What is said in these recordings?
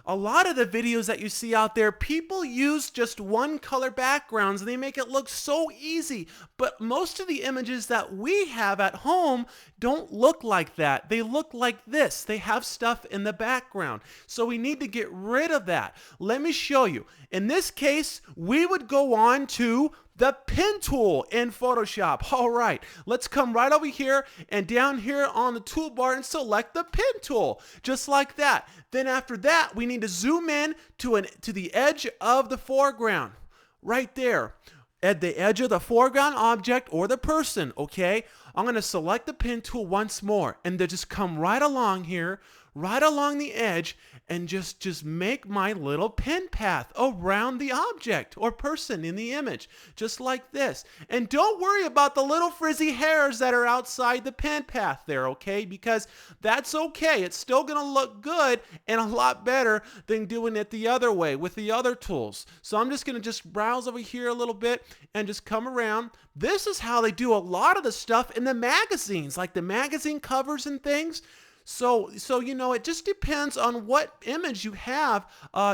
a lot of the videos that you see out there, people use just one color backgrounds and they make it look so easy. But most of the images that we have at home don't look like that. They look like this. They have stuff in the background. So we need to get rid of that. Let me show you. In this case, we would go on to the pen tool in Photoshop. All right, let's come right over here and down here on the toolbar and select the pen tool, just like that. Then after that, we need to zoom in to the edge of the foreground, right there. At the edge of the foreground object or the person, okay? I'm going to select the pen tool once more and then just come right along here, right along the edge, and just make my little pen path around the object or person in the image, just like this. And don't worry about the little frizzy hairs that are outside the pen path there, okay? Because that's okay. It's still going to look good and a lot better than doing it the other way with the other tools. So I'm just going to just browse over here a little bit and just come around. This is how they do a lot of the stuff in the magazines, like the magazine covers and things. So you know, it just depends on what image you have.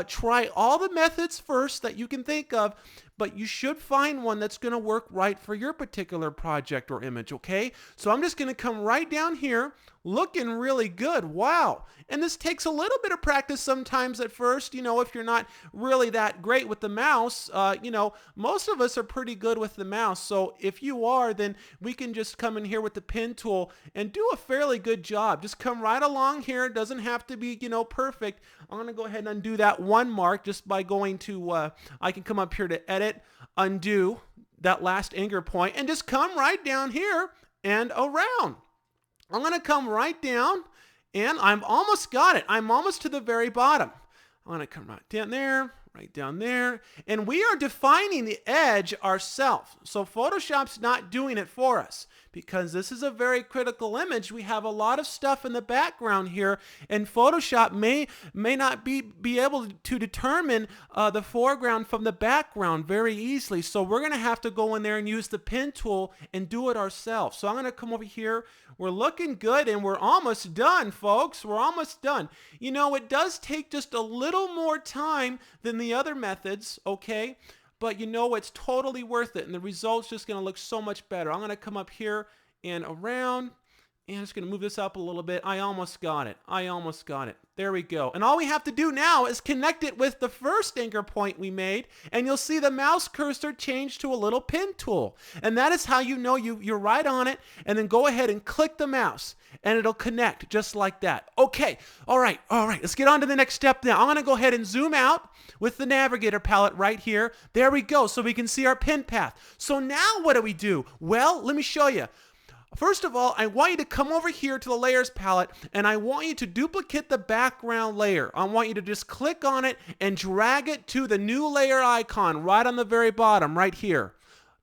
Try all the methods first that you can think of, but you should find one that's going to work right for your particular project or image, okay? So I'm just going to come right down here, looking really good. Wow. And this takes a little bit of practice sometimes at first, you know, if you're not really that great with the mouse. You know, most of us are pretty good with the mouse. So if you are, then we can just come in here with the pen tool and do a fairly good job. Just come right along here. It doesn't have to be, you know, perfect. I'm going to go ahead and undo that one mark just by going to, I can come up here to edit, undo that last anchor point, and just come right down here and around. I'm going to come right down, and I'm almost got it. I'm almost to the very bottom. I'm going to come right down there, right down there, and we are defining the edge ourselves. So Photoshop's not doing it for us because this is a very critical image. We have a lot of stuff in the background here, and Photoshop may not be able to determine the foreground from the background very easily. So we're going to have to go in there and use the pen tool and do it ourselves. So I'm going to come over here. We're looking good, and we're almost done, folks. We're almost done. You know, it does take just a little more time than the other methods, okay? But you know, it's totally worth it, and the result's just going to look so much better. I'm going to come up here and around, and I'm just going to move this up a little bit. I almost got it. I almost got it. There we go. And all we have to do now is connect it with the first anchor point we made, and you'll see the mouse cursor change to a little pen tool. And that is how you know you're right on it, and then go ahead and click the mouse, and it'll connect just like that. Okay, all right, let's get on to the next step now. I'm going to go ahead and zoom out with the navigator palette right here. There we go, so we can see our pen path. So now what do we do? Well, let me show you. First of all, I want you to come over here to the layers palette, and I want you to duplicate the background layer. I want you to just click on it and drag it to the new layer icon right on the very bottom right here.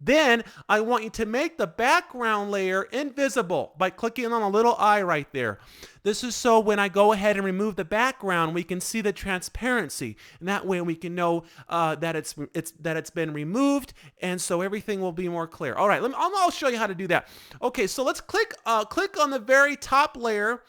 Then I want you to make the background layer invisible by clicking on a little eye right there. This is so when I go ahead and remove the background, we can see the transparency, and that way we can know that it's been removed, and so everything will be more clear. All right, I'll show you how to do that. Okay, so let's click on the very top layer,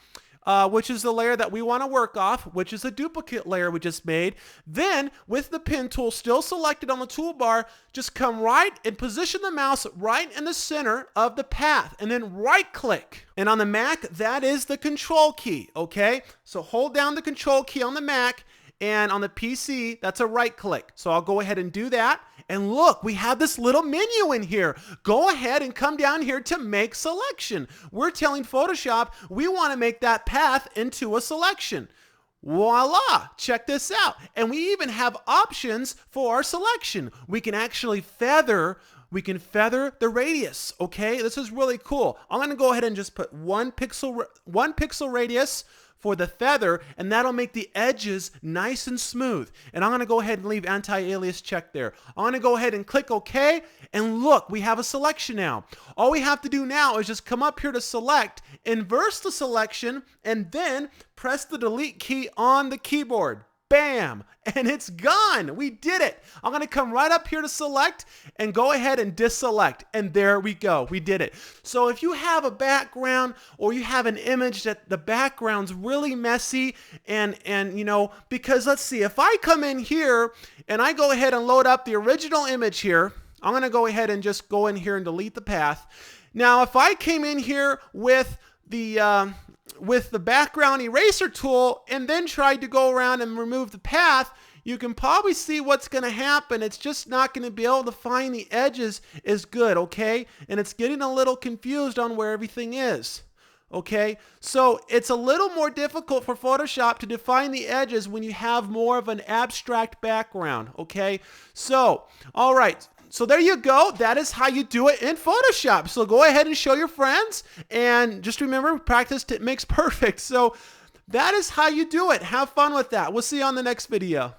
which is the layer that we want to work off, which is a duplicate layer we just made. Then, with the pen tool still selected on the toolbar, just come right and position the mouse right in the center of the path, and then right-click. And on the Mac, that is the control key, okay? So hold down the control key on the Mac, and on the PC, that's a right-click. So I'll go ahead and do that. And look, we have this little menu in here. Go ahead and come down here to make selection. We're telling Photoshop we want to make that path into a selection. Voila, check this out. And we even have options for our selection. We can actually feather the radius, okay? This is really cool. I'm going to go ahead and just put one pixel radius for the feather, and that'll make the edges nice and smooth. And I'm going to go ahead and leave anti-alias checked there. I'm going to go ahead and click OK, and look, we have a selection now. All we have to do now is just come up here to select, inverse the selection, and then press the delete key on the keyboard. Bam, and it's gone. We did it. I'm going to come right up here to select and go ahead and deselect. And there we go. We did it. So if you have a background or you have an image that the background's really messy and because let's see, if I come in here and I go ahead and load up the original image here, I'm going to go ahead and just go in here and delete the path. Now, if I came in here with the background eraser tool and then tried to go around and remove the path, you can probably see what's going to happen. It's just not going to be able to find the edges as good, okay? And it's getting a little confused on where everything is, okay? So it's a little more difficult for Photoshop to define the edges when you have more of an abstract background, okay? So, all right. So there you go. That is how you do it in Photoshop. So go ahead and show your friends. And just remember, practice makes perfect. So that is how you do it. Have fun with that. We'll see you on the next video.